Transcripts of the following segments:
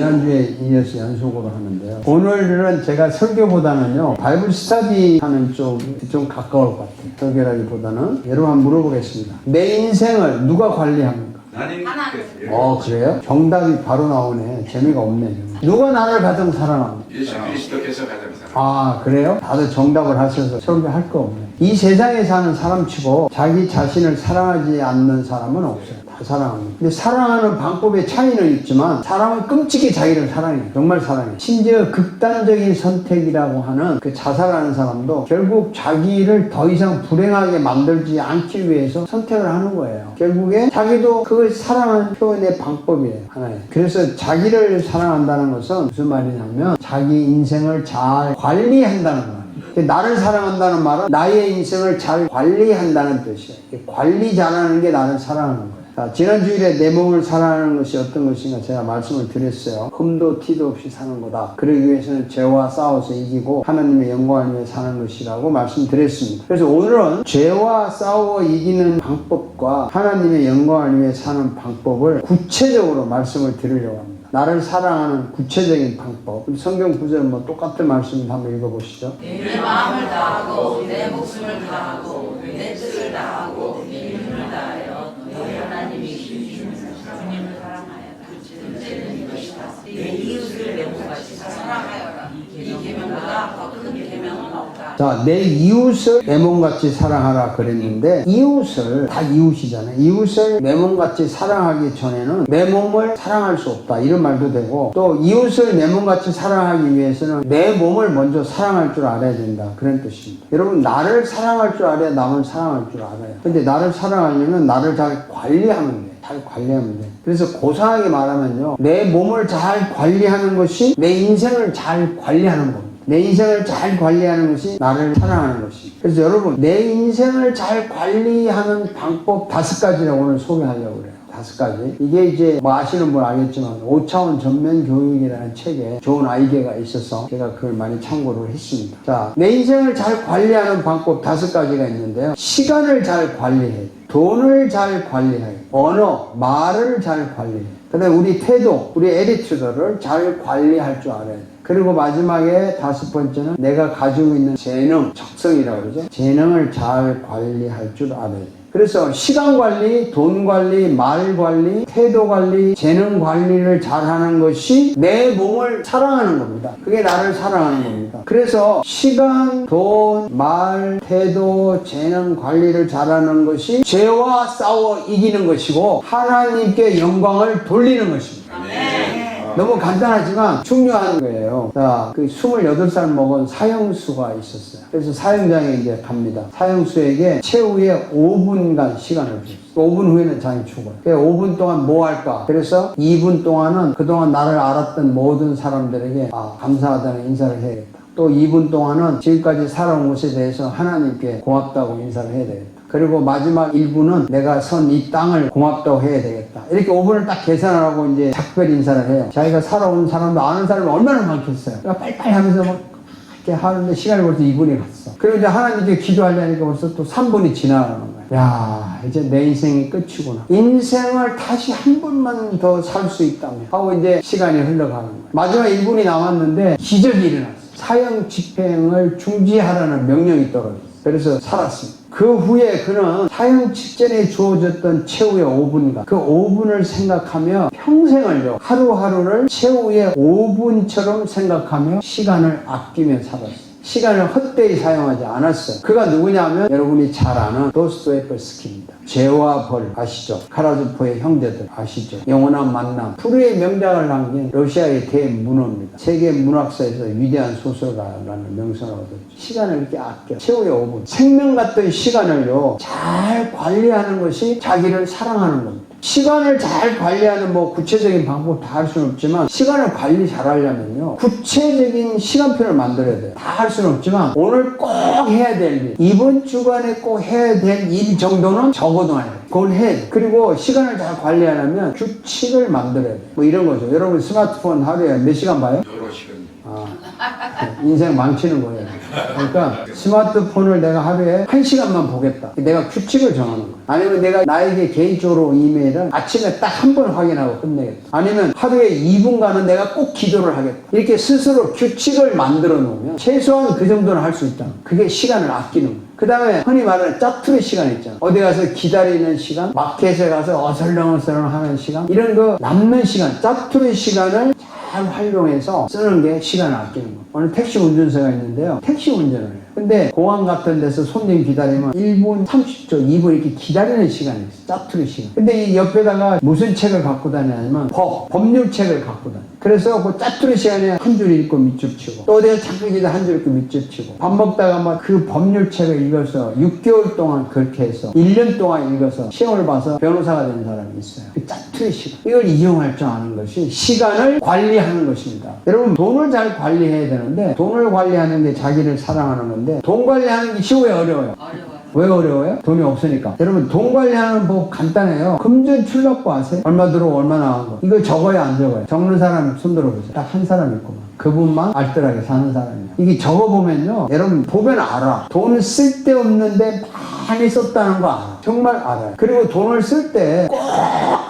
지난주에 이어서 연속으로 하는데요. 오늘은 제가 설교보다는요, 바이블 스터디 하는 좀 가까울 것 같아요. 설교라기보다는 여러분 한번 물어보겠습니다. 내 인생을 누가 관리합니까? 하나님. 그래요? 정답이 바로 나오네. 재미가 없네. 누가 나를 가장 사랑합니까? 예수 그리스도께서 가장 사랑. 그래요? 다들 정답을 하셔서 설교할 거 없네. 이 세상에 사는 사람치고 자기 자신을 사랑하지 않는 사람은 없어요. 다 사랑합니다. 근데 사랑하는 방법의 차이는 있지만 사람은 끔찍이 자기를 사랑해요. 정말 사랑해요. 심지어 극단적인 선택이라고 하는 그 자살하는 사람도 결국 자기를 더 이상 불행하게 만들지 않기 위해서 선택을 하는 거예요. 결국에 자기도 그걸 사랑하는 표현의 방법이에요. 하나의. 그래서 자기를 사랑한다는 것은 무슨 말이냐면 자기 인생을 잘 관리한다는 거예요. 나를 사랑한다는 말은 나의 인생을 잘 관리한다는 뜻이에요. 관리 잘하는 게 나를 사랑하는 거예요. 자, 지난 주일에 내 몸을 사랑하는 것이 어떤 것인가 제가 말씀을 드렸어요. 흠도 티도 없이 사는 거다. 그러기 위해서는 죄와 싸워서 이기고 하나님의 영광을 위해 사는 것이라고 말씀드렸습니다. 그래서 오늘은 죄와 싸워 이기는 방법과 하나님의 영광을 위해 사는 방법을 구체적으로 말씀을 드리려고 합니다. 나를 사랑하는 구체적인 방법. 성경 구절 똑같은 말씀을 한번 읽어보시죠. 내 마음을 다하고 내 목숨을 다하고 내 뜻을 다하고 내 힘을 다하여 너희 하나님이 주님을 사랑하여라. 둘째는 이것이다. 내 이웃을 내 몸같이 사랑하여라. 이 계명보다 더 큰 계명은 없다. 자, 내 이웃을 내 몸같이 사랑하라 그랬는데 이웃을 다 이웃이잖아요. 이웃을 내 몸같이 사랑하기 전에는 내 몸을 사랑할 수 없다 이런 말도 되고, 또 이웃을 내 몸같이 사랑하기 위해서는 내 몸을 먼저 사랑할 줄 알아야 된다 그런 뜻입니다. 여러분, 나를 사랑할 줄 알아야 남을 사랑할 줄 알아요. 근데 나를 사랑하려면 나를 잘 관리하면 돼. 잘 관리하면 돼. 그래서 고상하게 말하면요, 내 몸을 잘 관리하는 것이 내 인생을 잘 관리하는 겁니다. 내 인생을 잘 관리하는 것이 나를 사랑하는 것이. 그래서 여러분, 내 인생을 잘 관리하는 방법 5가지를 오늘 소개하려고 그래요. 5가지. 이게 이제 아시는 분 알겠지만 5차원 전면 교육이라는 책에 좋은 아이디어가 있어서 제가 그걸 많이 참고를 했습니다. 자, 내 인생을 잘 관리하는 방법 5가지가 있는데요. 시간을 잘 관리해. 돈을 잘 관리해. 언어, 말을 잘 관리해. 그다음에 우리 태도, 우리 애티튜드를 잘 관리할 줄 알아야 돼. 그리고 마지막에 5번째는 내가 가지고 있는 재능, 적성이라고 그러죠. 재능을 잘 관리할 줄 알아야 돼. 그래서 시간 관리, 돈 관리, 말 관리, 태도 관리, 재능 관리를 잘하는 것이 내 몸을 사랑하는 겁니다. 그게 나를 사랑하는 겁니다. 그래서 시간, 돈, 말, 태도, 재능 관리를 잘하는 것이 죄와 싸워 이기는 것이고 하나님께 영광을 돌리는 것입니다. 너무 간단하지만 중요한 거예요. 자, 그 28살 먹은 사형수가 있었어요. 그래서 사형장에 이제 갑니다. 사형수에게 최후의 5분간 시간을 줬어요. 5분 후에는 자기 죽어요. 5분 동안 뭐 할까? 그래서 2분 동안은 그동안 나를 알았던 모든 사람들에게 감사하다는 인사를 해야겠다. 또 2분 동안은 지금까지 살아온 것에 대해서 하나님께 고맙다고 인사를 해야 되겠다. 그리고 마지막 1분은 내가 선 이 땅을 고맙다고 해야 되겠다. 이렇게 5분을 딱 계산하고 이제 작별 인사를 해요. 자기가 살아온 사람도 아는 사람이 얼마나 많겠어요. 그러니까 빨리빨리 하면서 막 이렇게 하는데 시간이 벌써 2분이 갔어. 그리고 이제 하나님께 기도하려니까 벌써 또 3분이 지나가는 거예요. 야, 이제 내 인생이 끝이구나. 인생을 다시 한 번만 더 살 수 있다면 하고 이제 시간이 흘러가는 거예요. 마지막 1분이 남았는데 기적이 일어났어요. 사형 집행을 중지하라는 명령이 떨어졌어요. 그래서 살았습니다. 그 후에 그는 사형 직전에 주어졌던 최후의 5분간 그 5분을 생각하며 평생을요, 하루하루를 최후의 5분처럼 생각하며 시간을 아끼며 살았어요. 시간을 헛되이 사용하지 않았어요. 그가 누구냐면 여러분이 잘 아는 도스토옙스키입니다. 죄와 벌 아시죠? 카라조포의 형제들 아시죠? 영원한 만남. 프루의 명작을 남긴 러시아의 대문호입니다. 세계 문학사에서 위대한 소설가라는 명성을 얻었죠. 시간을 이렇게 아껴. 최후의 5분. 생명 같던 시간을요, 잘 관리하는 것이 자기를 사랑하는 겁니다. 시간을 잘 관리하는 구체적인 방법 다 할 수는 없지만 시간을 관리 잘 하려면요, 구체적인 시간표를 만들어야 돼요. 다 할 수는 없지만 오늘 꼭 해야 될 일, 이번 주간에 꼭 해야 될 일 정도는 적어둬야 돼요. 그걸 해야 돼요. 그리고 시간을 잘 관리하려면 규칙을 만들어야 돼요. 이런 거죠. 여러분 스마트폰 하루에 몇 시간 봐요? 여러 시간. 인생 망치는 거예요. 그러니까 스마트폰을 내가 하루에 1시간만 보겠다. 내가 규칙을 정하는 거예요. 아니면 내가 나에게 개인적으로 이메일을 아침에 딱 한 번 확인하고 끝내겠다. 아니면 하루에 2분간은 내가 꼭 기도를 하겠다. 이렇게 스스로 규칙을 만들어 놓으면 최소한 그 정도는 할 수 있다. 그게 시간을 아끼는 거예요. 그 다음에 흔히 말하는 짜투리 시간 있잖아. 어디 가서 기다리는 시간, 마켓에 가서 어슬렁어슬렁 하는 시간, 이런 거 남는 시간, 짜투리 시간을 잘 활용해서 쓰는 게 시간을 아끼는 거예요. 오늘 택시 운전사가 있는데요. 택시 운전을 해요. 근데 공항 같은 데서 손님 기다리면 1분 30초, 2분 이렇게 기다리는 시간이 있어요. 짜투리 시간. 근데 이 옆에다가 무슨 책을 갖고 다니냐면 법률책을 갖고 다녀요. 그래서 그 짜투리 시간에 한 줄 읽고 밑줄 치고, 또 어디가 잠깐 기다 한 줄 읽고 밑줄 치고, 밥 먹다가 막 그 법률책을 읽어서 6개월 동안 그렇게 해서 1년 동안 읽어서 시험을 봐서 변호사가 된 사람이 있어요. 그 짜투리 시간. 이걸 이용할 줄 아는 것이 시간을 관리하는 것입니다. 여러분, 돈을 잘 관리해야 되는데, 돈을 관리하는 게 자기를 사랑하는 건데, 돈 관리하는 게 쉬워요, 어려워요? 왜 어려워요? 돈이 없으니까. 여러분, 돈 관리하는 법 간단해요. 금전출납부 아세요? 얼마 들어오고 얼마 나간 거. 이거 적어요, 안 적어요? 적는 사람 손 들어보세요. 딱 한 사람 있구만. 그분만 알뜰하게 사는 사람이야. 이게 적어보면요, 여러분 보면 알아. 돈 쓸데없는데 많이 썼다는 거 알아. 정말 알아요. 그리고 돈을 쓸 때 꼭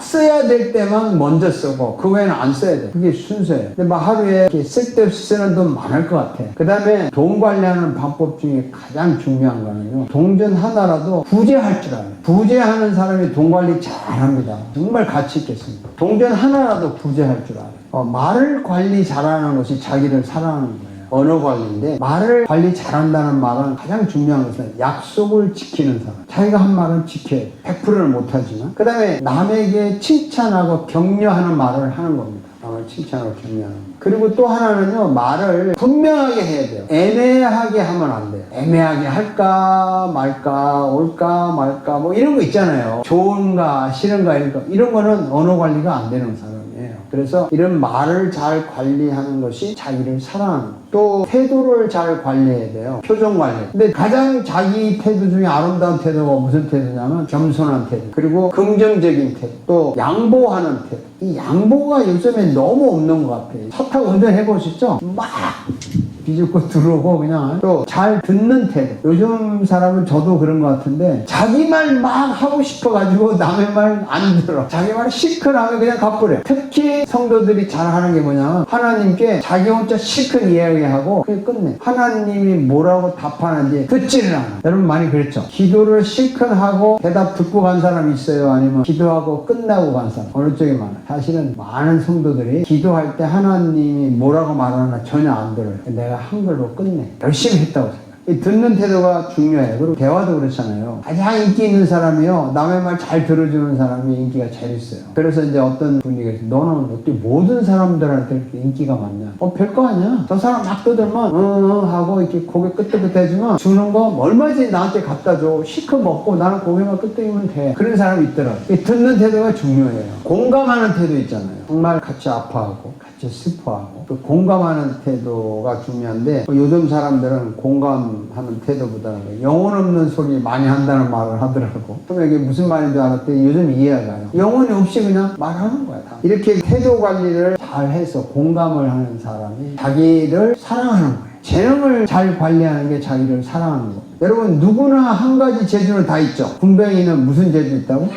써야 될 때만 먼저 쓰고 그 외에는 안 써야 돼. 그게 순서예요. 근데 막 하루에 이렇게 쓸데없이 쓰는 돈 많을 것 같아. 그 다음에 돈 관리하는 방법 중에 가장 중요한 거는요, 동전 하나라도 부재할 줄 알아요. 부재하는 사람이 돈 관리 잘합니다. 정말 가치 있겠습니다. 동전 하나라도 부재할 줄 알아요. 말을 관리 잘하는 것이 자기를 사랑하는 거예요. 언어 관리인데, 말을 관리 잘한다는 말은 가장 중요한 것은 약속을 지키는 사람. 자기가 한 말은 지켜야 돼. 100%는 못하지만. 그 다음에 남에게 칭찬하고 격려하는 말을 하는 겁니다. 남을 칭찬하고 격려하는 거. 그리고 또 하나는요, 말을 분명하게 해야 돼요. 애매하게 하면 안 돼요. 애매하게 할까 말까, 올까 말까, 뭐 이런 거 있잖아요. 좋은가 싫은가 이런 거는 언어 관리가 안 되는 사람이에요. 그래서 이런 말을 잘 관리하는 것이 자기를 사랑하는 거예요. 또 태도를 잘 관리해야 돼요. 표정 관리. 근데 가장 자기 태도 중에 아름다운 태도가 무슨 태도냐면 겸손한 태도, 그리고 긍정적인 태도, 또 양보하는 태도. 이 양보가 요즘에 너무 없는 것 같아요. 차 타고 운전해 보시죠? 막 비집고 들어오고, 그냥 또 잘 듣는 태도. 요즘 사람은 저도 그런 것 같은데, 자기 말 막 하고 싶어가지고 남의 말 안 들어. 자기 말 시큰하면 그냥 가버려. 특히 성도들이 잘 하는 게 뭐냐면, 하나님께 자기 혼자 시큰 이야기하고 그냥 끝내. 하나님이 뭐라고 답하는지 듣지를 않아. 여러분 많이 그랬죠? 기도를 시큰하고 대답 듣고 간 사람이 있어요? 아니면 기도하고 끝나고 간 사람? 어느 쪽이 많아요? 사실은 많은 성도들이 기도할 때 하나님이 뭐라고 말하나 전혀 안 들어요. 내가 한 걸로 끝내. 열심히 했다고 생각해요. 이 듣는 태도가 중요해요. 그리고 대화도 그렇잖아요. 가장 인기 있는 사람이요, 남의 말 잘 들어주는 사람이 인기가 제일 있어요. 그래서 이제 어떤 분이 그랬어요. 너는 어떻게 모든 사람들한테 이렇게 인기가 많냐? 별거 아니야. 저 사람 막 떠들면 하고 이렇게 고개 끄덕끄덕해주면 주는 거 얼마든지 나한테 갖다 줘. 시커 먹고 나는 고개만 끄덕이면 돼. 그런 사람이 있더라고요. 이 듣는 태도가 중요해요. 공감하는 태도 있잖아요. 정말 같이 아파하고 같이 슬퍼하고, 또 공감하는 태도가 중요한데, 요즘 사람들은 공감하는 태도보다는 영혼 없는 소리 많이 한다는 말을 하더라고. 그럼 이게 무슨 말인지 알았더니 요즘 이해가 가요. 영혼이 없이 그냥 말하는 거야, 다. 이렇게 태도 관리를 잘 해서 공감을 하는 사람이 자기를 사랑하는 거예요. 재능을 잘 관리하는 게 자기를 사랑하는 거예요. 여러분, 누구나 한 가지 재주는 다 있죠. 군뱅이는 무슨 재주 있다고?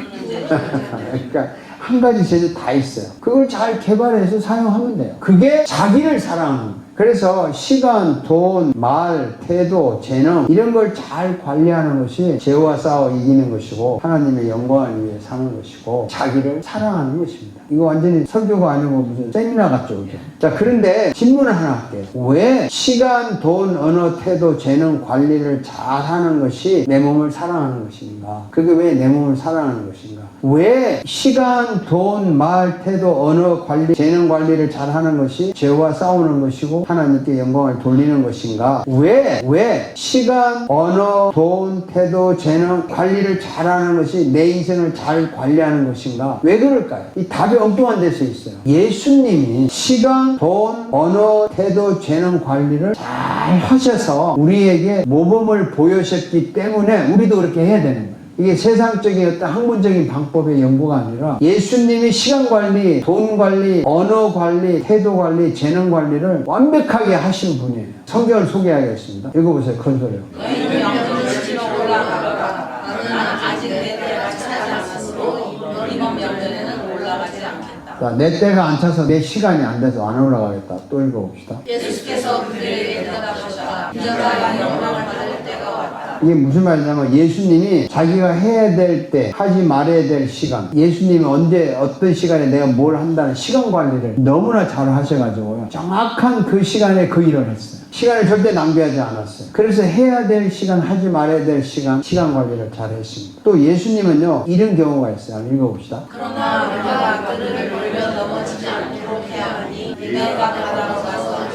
그러니까 한 가지 재주 다 있어요. 그걸 잘 개발해서 사용하면 돼요. 그게 자기를 사랑하는 거예요. 그래서 시간, 돈, 말, 태도, 재능 이런 걸 잘 관리하는 것이 죄와 싸워 이기는 것이고, 하나님의 영광을 위해 사는 것이고, 자기를 사랑하는 것입니다. 이거 완전히 설교가 아니고 무슨 세미나 같죠, 그죠? 자, 그런데 질문을 하나 할게요. 왜 시간, 돈, 언어, 태도, 재능 관리를 잘 하는 것이 내 몸을 사랑하는 것인가? 그게 왜 내 몸을 사랑하는 것인가? 왜 시간, 돈, 말, 태도, 언어 관리, 재능 관리를 잘 하는 것이 죄와 싸우는 것이고 하나님께 영광을 돌리는 것인가? 왜 시간, 언어, 돈, 태도, 재능 관리를 잘하는 것이 내 인생을 잘 관리하는 것인가? 왜 그럴까요? 이 답이 엉뚱한 데서 있어요. 예수님이 시간, 돈, 언어, 태도, 재능 관리를 잘 하셔서 우리에게 모범을 보여주셨기 때문에 우리도 그렇게 해야 되는 거예요. 이게 세상적인 어떤 학문적인 방법의 연구가 아니라 예수님이 시간 관리, 돈 관리, 언어 관리, 태도 관리, 재능 관리를 완벽하게 하신 분이에요. 성경을 소개하겠습니다. 읽어보세요. 큰 소리로. 너희는 영적으로 지로 올라가라. 나는 아직 내 때가 차지 않았으므로 이번 명절에는 올라가지 않겠다. 자, 내 때가 안 차서 내 시간이 안 돼서 안 올라가겠다. 또 읽어봅시다. 예수께서 그들에게 대답하셨다. 여자가 영광을 받을 때가 왔다. 이게 무슨 말이냐면 예수님이 자기가 해야 될 때, 하지 말아야 될 시간, 예수님이 언제 어떤 시간에 내가 뭘 한다는 시간 관리를 너무나 잘 하셔가지고요. 정확한 그 시간에 그 일을 했어요. 시간을 절대 낭비하지 않았어요. 그래서 해야 될 시간, 하지 말아야 될 시간, 시간 관리를 잘 했습니다. 또 예수님은요, 이런 경우가 있어요. 한번 읽어봅시다. 그러나 우리가 그들을 돌려 넘어지지 않도록 해야 하니 내가 바다로 가서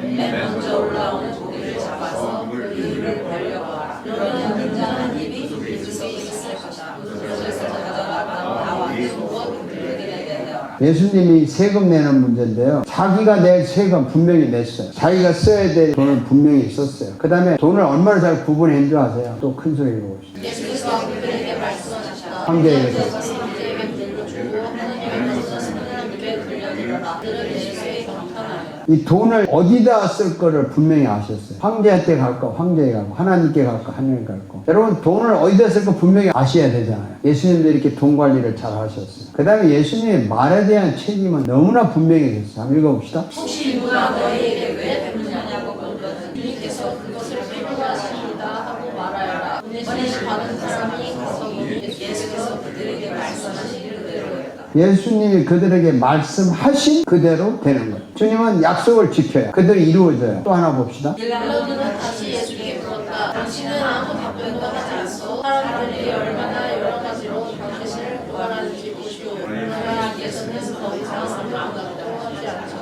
맨 먼저 올라오는 고기를 잡아서 그 이를 벌려봐라. 그러면 인자는 입이 그속에 있을 것이다. 그래서 가져다가 나와 곧 그들에게 내려라. 예수님이 세금 내는 문제인데요. 자기가 낼 세금 분명히 냈어요. 자기가 써야 될 돈을 분명히 썼어요. 그 다음에 돈을 얼마나 잘 구분한 줄 아세요? 또 큰 소리 읽어봅시다. 예수께서 그들에게 말씀하셨다. 황제에게서. 황제에게 물려주고 하느님께서 하나님께 돌려드려라. 그들은 예수의 경탄하여. 이 돈을 어디다 쓸 거를 분명히 아셨어요. 황제한테 갈까, 황제에 갈까, 하나님께 갈까, 하나님께 갈까. 여러분, 돈을 어디다 쓸 거 분명히 아셔야 되잖아요. 예수님도 이렇게 돈 관리를 잘 하셨어요. 그 다음에 예수님의 말에 대한 책임은 너무나 분명히 됐어요. 한번 읽어봅시다. 혹시 누가 너희에게 왜 베푸냐고 물거든 주님께서 그것을 필요하십니다 하고 말하여라. 은혜시 받은 사람이 가서 보니 예수께서 그들에게 말씀하신 그대로였다. 예수님이 그들에게 말씀하신 그대로 되는 거예요. 주님은 약속을 지켜요. 그들이 이루어져요. 또 하나 봅시다. 빌라도는 다시 예수께 물었다. 당신은 아무 답변도 하지 않소. 사람들이 얼마나 여러 가지로 당신을 구하라는지 보시오. 그러나 예수는 더 이상 아무것도 하지 않으셨다.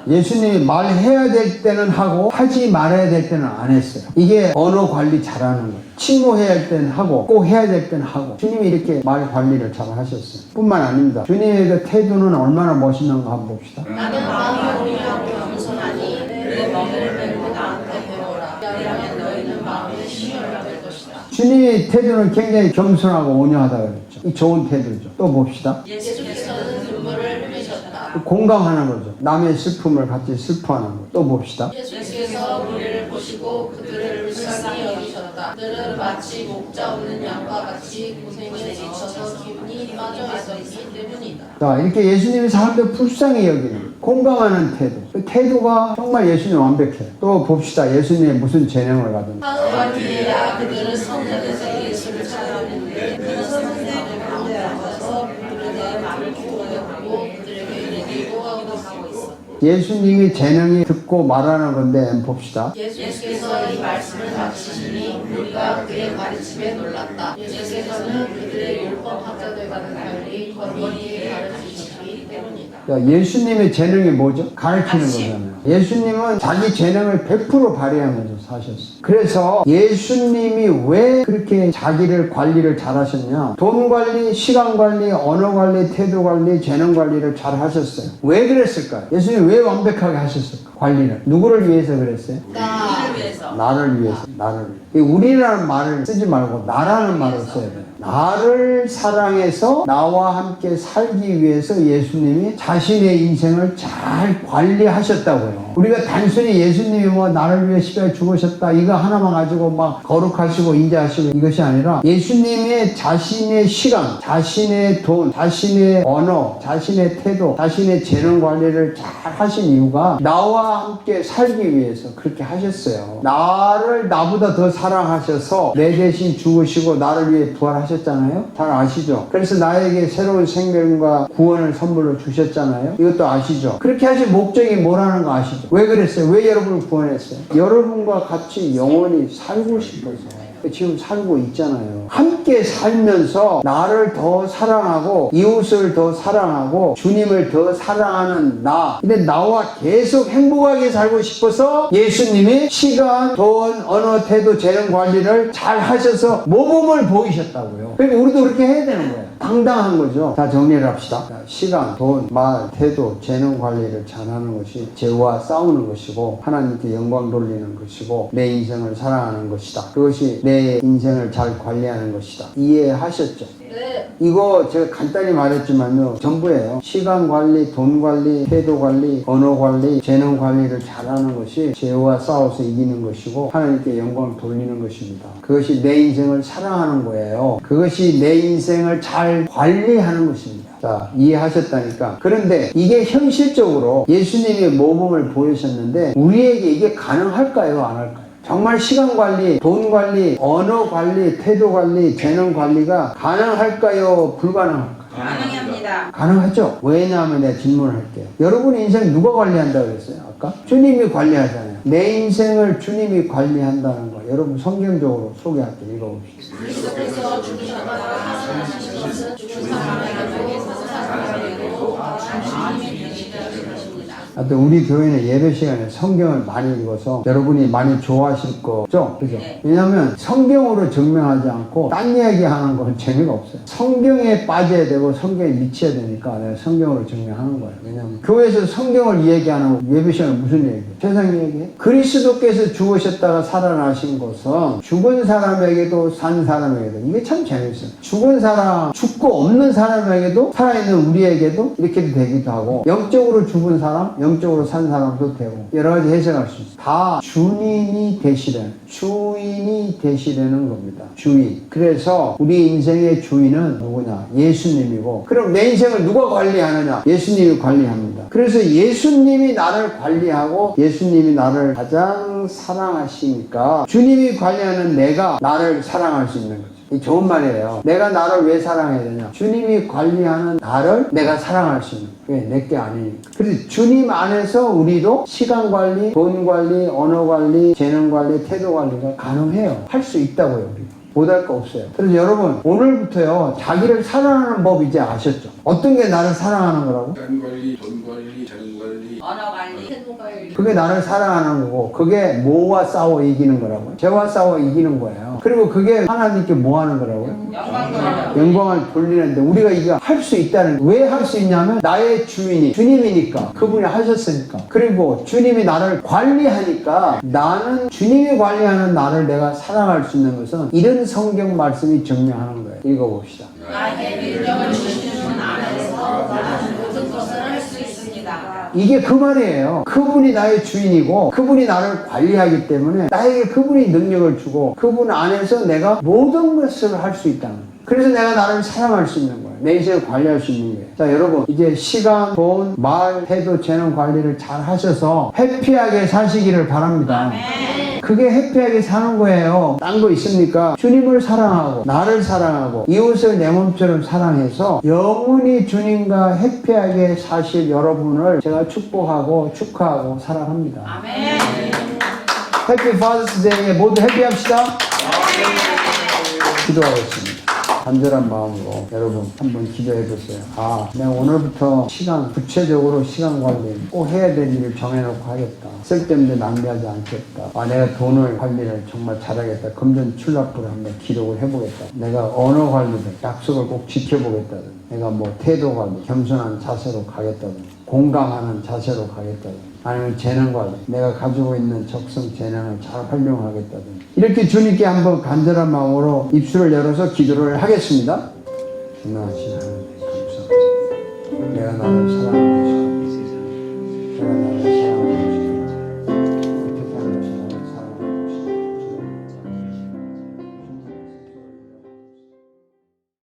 예수님이 말해야 될 때는 하고 하지 말아야 될 때는 안 했어요. 이게 언어 관리 잘하는 거예요. 친구해야 할 때는 하고 꼭 해야 될 때는 하고 주님이 이렇게 말 관리를 잘 하셨어요. 뿐만 아닙니다. 주님의 그 태도는 얼마나 멋있는가 한번 봅시다. 나는 마음이 온유하고 겸손하니 내 멍을 메고 나한테 배워라. 그러면 너희는 마음에 시원하게 될 것이다. 주님의 태도는 굉장히 겸손하고 온유하다고 그랬죠. 이 좋은 태도죠. 또 봅시다. 예수께서는 눈물을 흘리셨다. 공감하는 거죠. 남의 슬픔을 같이 슬퍼하는 거. 또 봅시다. 예수께서 우리를 보시고 그들을 불쌍히 여기셨다. 그들은 마치 목자 없는 양과 같이 고생에 지쳐서 기운이 빠져 있었기 때문이다. 자, 이렇게 예수님이 사람들 불쌍히 여기는 공감하는 태도. 그 태도가 정말 예수님 완벽해요. 또 봅시다. 예수님이 무슨 재능을 가든지. 사흘 뒤에야 그들은 성전에서 예수를 찾아냈는데 그는 선생님을 가운데 앉아서 그들의 말을 기도하고 그들에게 이르기도 하고 있었다. 예수님이 재능이 듣고 말하는 건데 한번 봅시다. 예수께서 이 말씀을 마치시니 우리가 그의 가르침에 놀랐다. 예수께서는 그들의 율법학자들과는 달리 권위에 가르치시기 때문이다. 자, 예수님의 재능이 뭐죠? 가르치는 거잖아요. 예수님은 자기 재능을 100% 발휘하면서 사셨어요. 그래서 예수님이 왜 그렇게 자기를 관리를 잘 하셨냐? 돈 관리, 시간 관리, 언어 관리, 태도 관리, 재능 관리를 잘 하셨어요. 왜 그랬을까요? 예수님 왜 완벽하게 하셨을까? 관리를. 누구를 위해서 그랬어요? 나를 위해서. 나를 위해서. 나를 위해서. 우리라는 말을 쓰지 말고 나라는 말을 써야 돼요. 나를 사랑해서 나와 함께 살기 위해서 예수님이 자신의 인생을 잘 관리하셨다고요. 우리가 단순히 예수님이 뭐 나를 위해 십자가에 죽으셨다 이거 하나만 가지고 막 거룩하시고 인자하시고 이것이 아니라 예수님의 자신의 시간, 자신의 돈, 자신의 언어, 자신의 태도, 자신의 재능 관리를 잘 하신 이유가 나와 함께 살기 위해서 그렇게 하셨어요. 나를 나보다 더 사랑하셔서 내 대신 죽으시고 나를 위해 부활하셨잖아요. 잘 아시죠? 그래서 나에게 새로운 생명과 구원을 선물로 주셨잖아요. 이것도 아시죠? 그렇게 하신 목적이 뭐라는 거 아시죠? 왜 그랬어요? 왜 여러분을 구원했어요? 여러분과 같이 영원히 살고 싶어서. 지금 살고 있잖아요. 함께 살면서 나를 더 사랑하고 이웃을 더 사랑하고 주님을 더 사랑하는 나. 근데 나와 계속 행복하게 살고 싶어서 예수님이 시간, 돈, 언어, 태도, 재능 관리를 잘 하셔서 모범을 보이셨다고요. 그러니까 우리도 그렇게 해야 되는 거예요. 당당한 거죠. 자, 정리를 합시다. 자, 시간, 돈, 말, 태도, 재능 관리를 잘하는 것이 죄와 싸우는 것이고 하나님께 영광 돌리는 것이고 내 인생을 사랑하는 것이다. 그것이 내 인생을 잘 관리하는 것이다. 이해하셨죠? 네. 이거 제가 간단히 말했지만요, 전부예요. 시간 관리, 돈 관리, 태도 관리, 언어 관리, 재능 관리를 잘하는 것이 죄와 싸워서 이기는 것이고 하나님께 영광을 돌리는 것입니다. 그것이 내 인생을 사랑하는 거예요. 그것이 내 인생을 잘 관리하는 것입니다. 자, 이해하셨다니까. 그런데 이게 현실적으로 예수님이 모범을 보이셨는데 우리에게 이게 가능할까요? 안 할까요? 정말 시간 관리, 돈 관리, 언어 관리, 태도 관리, 재능 관리가 가능할까요? 불가능할까요? 가능합니다. 가능하죠? 왜냐하면 내가 질문을 할게요. 여러분 인생 누가 관리한다고 그랬어요? 아까? 주님이 관리하잖아요. 내 인생을 주님이 관리한다는 거 여러분 성경적으로 소개할게요. 읽어봅시다. 그리스도께서 죽으셨다가 살아나신 것은 죽은 사람에게서 살아나고 주님이 되시는 것입니다. 하여튼 우리 교회는 예배 시간에 성경을 많이 읽어서 여러분이 많이 좋아하실 거죠? 그죠? 네. 왜냐하면 성경으로 증명하지 않고 딴 이야기하는 건 재미가 없어요. 성경에 빠져야 되고 성경에 미쳐야 되니까 내가 성경으로 증명하는 거예요. 왜냐하면 교회에서 성경을 이야기하는 예배 시간에 무슨 얘기예요? 세상 얘기예요? 그리스도께서 죽으셨다가 살아나신 것은 죽은 사람에게도 산 사람에게도 이게 참 재밌어요. 죽은 사람, 죽고 없는 사람에게도 살아있는 우리에게도 이렇게 되기도 하고 영적으로 죽은 사람, 영적으로 산 사람도 되고 여러 가지 해석할 수 있어요. 다 주님이 되시려는, 주인이 되시려는 겁니다. 주인. 그래서 우리 인생의 주인은 누구냐? 예수님이고 그럼 내 인생을 누가 관리하느냐? 예수님이 관리합니다. 그래서 예수님이 나를 관리하고 예수님이 나를 가장 사랑하시니까 주님이 관리하는 내가 나를 사랑할 수 있는 거죠. 이 좋은 말이에요. 내가 나를 왜 사랑해야 되냐? 주님이 관리하는 나를 내가 사랑할 수 있는. 왜? 내게 아니니까. 그래서 주님 안에서 우리도 시간 관리, 돈 관리, 언어 관리, 재능 관리, 태도 관리가 가능해요. 할 수 있다고요, 우리가. 못할 거 없어요. 그래서 여러분 오늘부터요 자기를 사랑하는 법 이제 아셨죠? 어떤 게 나를 사랑하는 거라고? 시간 관리, 돈 관리, 재능 관리, 언어 관리, 태도 관리. 그게 나를 사랑하는 거고 그게 뭐와 싸워 이기는 거라고요? 죄와 싸워 이기는 거예요. 그리고 그게 하나님께 뭐 하는 거라고요? 영광 돌려. 영광을 돌리는데 우리가 이거 할 수 있다는 거예요. 왜 할 수 있냐면 나의 주인이 주님이니까 그분이 하셨으니까 그리고 주님이 나를 관리하니까 나는 주님이 관리하는 나를 내가 사랑할 수 있는 것은 이런 성경 말씀이 증명하는 거예요. 읽어봅시다. 나에게 능력을 주시는 분 안에서 나는 모든 것을 할 수 있습니다. 이게 그 말이에요. 그분이 나의 주인이고 그분이 나를 관리하기 때문에 나에게 그분이 능력을 주고 그분 안에서 내가 모든 것을 할 수 있다는 거예요. 그래서 내가 나를 사랑할 수 있는 거예요. 내 인생을 관리할 수 있는 거예요. 자, 여러분 이제 시간, 돈, 말, 태도, 재능 관리를 잘 하셔서 해피하게 사시기를 바랍니다. 그게 해피하게 사는 거예요. 딴 거 있습니까? 주님을 사랑하고 나를 사랑하고 이웃을 내 몸처럼 사랑해서 영원히 주님과 해피하게 사실 여러분을 제가 축복하고 축하하고 사랑합니다. 아멘. 해피 파더스 데이에 모두 해피합시다. 기도하겠습니다. 간절한 마음으로 여러분 한번 기도해 보세요. 아, 내가 오늘부터 시간, 구체적으로 시간 관리 꼭 해야 될 일을 정해놓고 하겠다. 쓸데없는 낭비하지 않겠다. 아, 내가 돈을 관리를 정말 잘하겠다. 금전 출납부를 한번 기록을 해보겠다. 내가 언어 관리를 약속을 꼭 지켜보겠다든. 내가 뭐 태도 관리, 겸손한 자세로 가겠다든. 공감하는 자세로 가겠다든. 아니면 재능 관리, 내가 가지고 있는 적성 재능을 잘 활용하겠다든. 이렇게 주님께 한번 간절한 마음으로 입술을 열어서 기도를 하겠습니다. 기도하시나요?